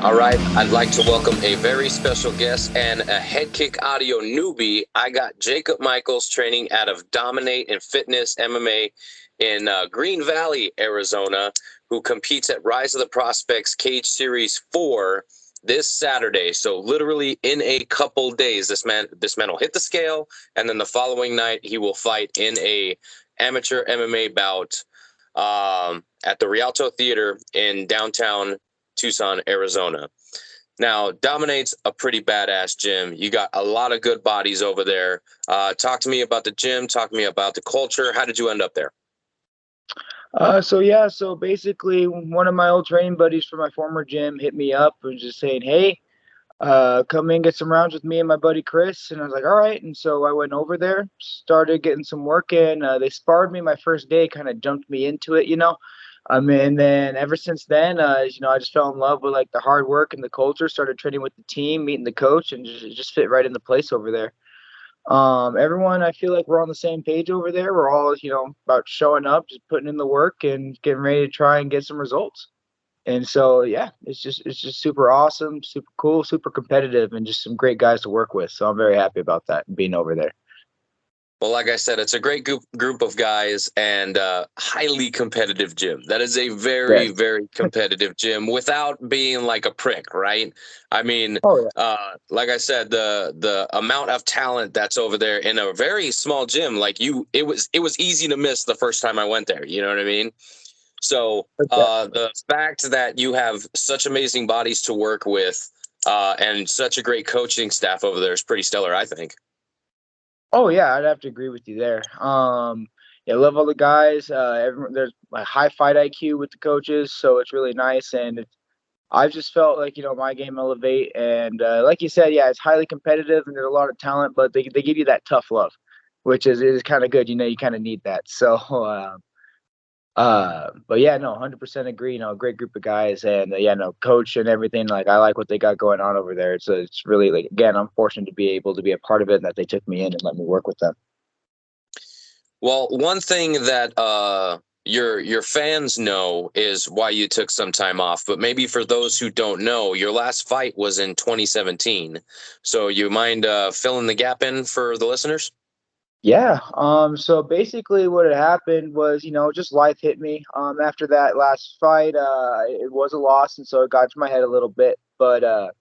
All right, I'd like to welcome a very special guest and a head kick audio newbie. I got Jacob Michaels training out of Dominate and Fitness MMA in Green Valley, Arizona, who competes at Rise of the Prospects Cage Series 4 this Saturday. So literally in a couple days, this man will hit the scale, and then the following night he will fight in a amateur MMA bout at the Rialto Theater in downtown Tucson, Arizona. Now, Dominate's a pretty badass gym. You got a lot of good bodies over there. Talk to me about the gym. Talk to me about the culture. How did you end up there? So basically one of my old training buddies from my former gym hit me up and just saying, "Hey, come in, get some rounds with me and my buddy Chris." And I was like, "All right." And so I went over there, started getting some work in. They sparred me my first day, kind of jumped me into it. And then ever since then, I just fell in love with like the hard work and the culture, started training with the team, meeting the coach, and just fit right in the place over there. Everyone, I feel like we're on the same page over there. We're all, about showing up, just putting in the work and getting ready to try and get some results. And so, yeah, it's just super awesome, super cool, super competitive, and just some great guys to work with. So I'm very happy about that being over there. Well, like I said, it's a great group of guys and highly competitive gym. That is a very, Yes. very competitive gym without being like a prick, right? I mean, Oh yeah. like I said, the amount of talent that's over there in a very small gym, like it was easy to miss the first time I went there. You know what I mean? So Definitely. the fact that you have such amazing bodies to work with and such a great coaching staff over there is pretty stellar, I think. Oh yeah, I'd have to agree with you there. Yeah, I love all the guys. Everyone, there's a high fight IQ with the coaches, so it's really nice. And I've just felt like my game elevate, and like you said, yeah, it's highly competitive, and there's a lot of talent, but they give you that tough love, which is kind of good. You kind of need that. So, but yeah, no, 100% agree. Great group of guys, and yeah, no, coach and everything. Like I like what they got going on over there. It's really like again, I'm fortunate to be able to be a part of it, and that they took me in and let me work with them. Well, one thing that your fans know is why you took some time off, but maybe for those who don't know, your last fight was in 2017. So you mind filling the gap in for the listeners? Yeah. So basically what had happened was, just life hit me. After that last fight, it was a loss, and so it got to my head a little bit. But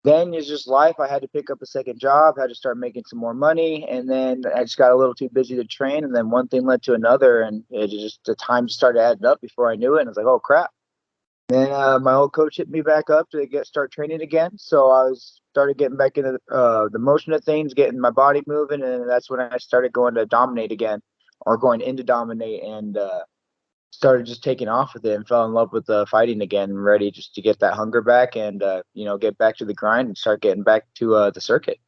then it's just life. I had to pick up a second job, had to start making some more money, and then I just got a little too busy to train, and then one thing led to another, and the time started adding up before I knew it, and I was like, oh crap. Then my old coach hit me back up to start training again. So I was started getting back into the motion of things, getting my body moving, and that's when I started going to dominate again, or going into dominate, and started just taking off with it, and fell in love with fighting again, and ready just to get that hunger back, and get back to the grind and start getting back to the circuit.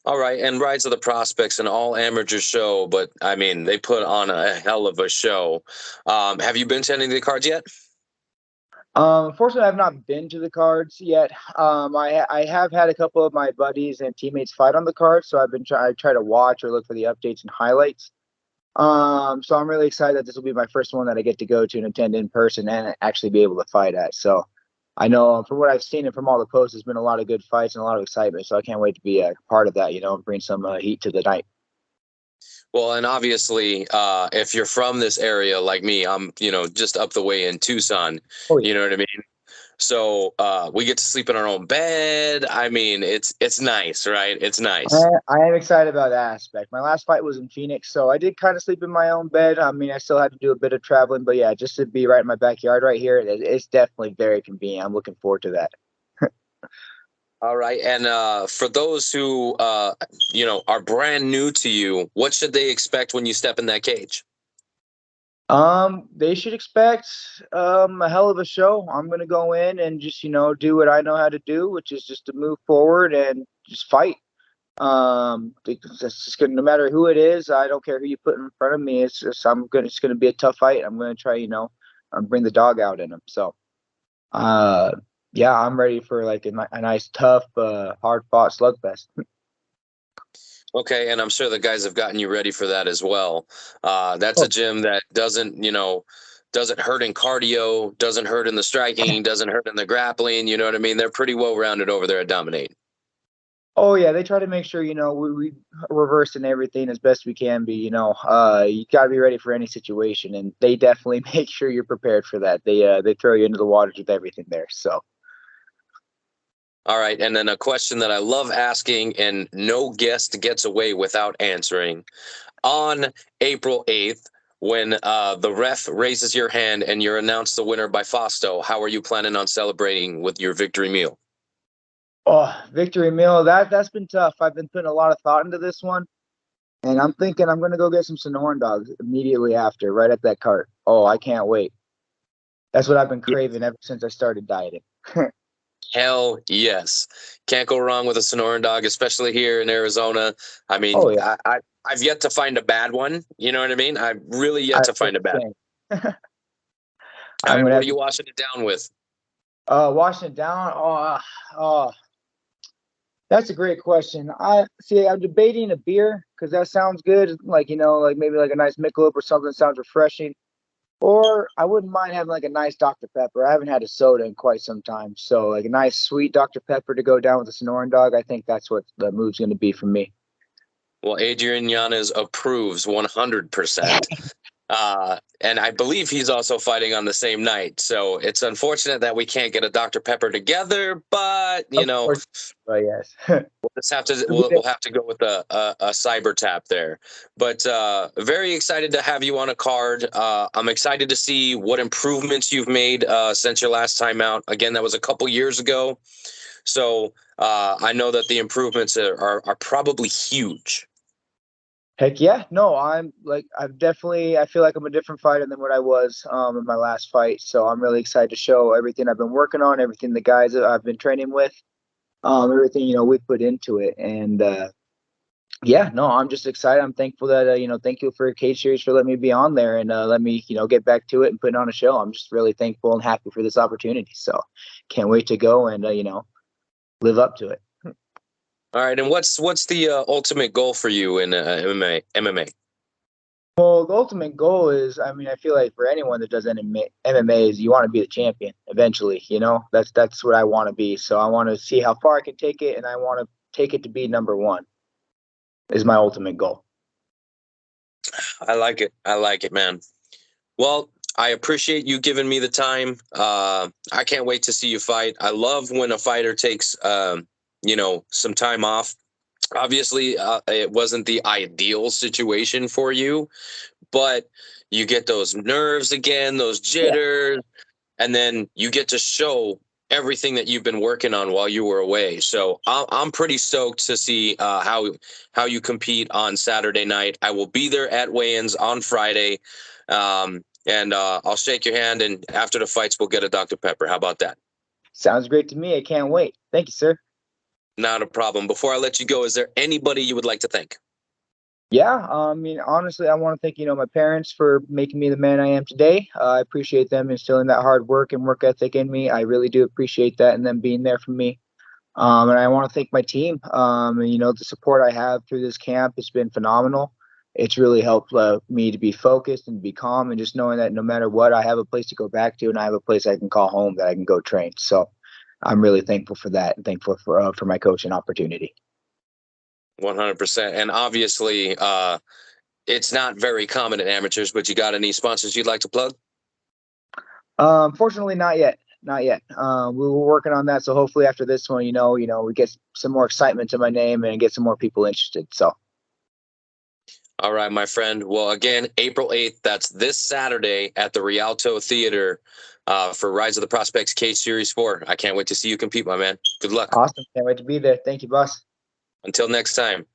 All right, and Rise of the Prospects, an all amateur show, but I mean they put on a hell of a show. Have you been to any of the cards yet? Unfortunately, I've not been to the cards yet. I have had a couple of my buddies and teammates fight on the cards, so I try to watch or look for the updates and highlights. So I'm really excited that this will be my first one that I get to go to and attend in person and actually be able to fight at. So I know from what I've seen and from all the posts, there's been a lot of good fights and a lot of excitement. So I can't wait to be a part of that, and bring some heat to the night. Well, and obviously, if you're from this area like me, I'm, just up the way in Tucson. Oh You yeah. know what I mean? So we get to sleep in our own bed. I mean, it's nice, right? It's nice. I am excited about that aspect. My last fight was in Phoenix, so I did kind of sleep in my own bed. I mean, I still had to do a bit of traveling, but yeah, just to be right in my backyard right here, it's definitely very convenient. I'm looking forward to that. All right, and for those who are brand new to you, what should they expect when you step in that cage? They should expect a hell of a show. I'm gonna go in and just do what I know how to do, which is just to move forward and just fight. It's just gonna, no matter who it is, I don't care who you put in front of me. It's gonna be a tough fight. I'm gonna try, bring the dog out in them. So, uh, yeah, I'm ready for like a nice, tough, hard fought slugfest. Okay, and I'm sure the guys have gotten you ready for that as well. That's a Oh, gym that doesn't hurt in cardio, doesn't hurt in the striking, doesn't hurt in the grappling. You know what I mean? They're pretty well rounded over there at Dominate. Oh yeah, they try to make sure, we reverse in everything as best we can be. You got to be ready for any situation, and they definitely make sure you're prepared for that. They throw you into the waters with everything there. So. All right, and then a question that I love asking, and no guest gets away without answering. On April 8th, when the ref raises your hand and you're announced the winner by Fausto, how are you planning on celebrating with your victory meal? Oh, victory meal. That's been tough. I've been putting a lot of thought into this one, and I'm thinking I'm gonna go get some Sonoran dogs immediately after, right at that cart. Oh, I can't wait. That's what I've been craving ever since I started dieting. Hell yes. Can't go wrong with a Sonoran dog, especially here in Arizona. I mean, Oh yeah, I've yet to find a bad one. You know what I mean? I've really I yet to feel find a the bad same. one. All I'm right, gonna what have are you washing it down with? washing it down. Oh, that's a great question. I'm debating a beer because that sounds good. Like like maybe like a nice Michelob or something that sounds refreshing. Or I wouldn't mind having like a nice Dr. Pepper. I haven't had a soda in quite some time. So like a nice sweet Dr. Pepper to go down with a Sonoran dog. I think that's what the move's going to be for me. Well, Adrian Yanez approves 100%. And I believe he's also fighting on the same night. So it's unfortunate that we can't get a Dr. Pepper together, but Of course. But yes. we'll have to go with a cyber tap there. But very excited to have you on a card. I'm excited to see what improvements you've made since your last time out. Again, that was a couple years ago. So I know that the improvements are probably huge. Heck yeah. No, I feel like I'm a different fighter than what I was in my last fight. So I'm really excited to show everything I've been working on, everything the guys that I've been training with, everything, we put into it. And yeah, no, I'm just excited. I'm thankful that thank you for Cage Series for letting me be on there and let me get back to it and putting on a show. I'm just really thankful and happy for this opportunity. So can't wait to go and live up to it. All right, and what's the ultimate goal for you in MMA? MMA? Well, the ultimate goal is, I mean, I feel like for anyone that does MMA is you want to be the champion eventually. That's what I want to be. So I want to see how far I can take it, and I want to take it to be number one. Is my ultimate goal. I like it. I like it, man. Well, I appreciate you giving me the time. I can't wait to see you fight. I love when a fighter takes, some time off. Obviously, it wasn't the ideal situation for you, but you get those nerves again, those Yeah. jitters, and then you get to show everything that you've been working on while you were away. So I'm pretty stoked to see how you compete on Saturday night. I will be there at weigh-ins on Friday, and I'll shake your hand. And after the fights, we'll get a Dr. Pepper. How about that? Sounds great to me. I can't wait. Thank you, sir. Not a problem. Before I let you go, is there anybody you would like to thank? Yeah, I mean, honestly, I want to thank my parents for making me the man I am today. I appreciate them instilling that hard work and work ethic in me. I really do appreciate that, and them being there for me. And I want to thank my team. And, the support I have through this camp has been phenomenal. It's really helped me to be focused and be calm, and just knowing that no matter what, I have a place to go back to, and I have a place I can call home that I can go train. So I'm really thankful for that, and thankful for my coaching opportunity. 100%. And obviously, it's not very common in amateurs, but you got any sponsors you'd like to plug? Fortunately, not yet. Not yet. We were working on that, so hopefully after this one, we get some more excitement to my name and get some more people interested. So, All right, my friend. Well, again, April 8th, that's this Saturday at the Rialto Theater for Rise of the Prospects Cage Series 4. I can't wait to see you compete, my man. Good luck. awesome. Can't wait to be there. Thank you, boss. Until next time.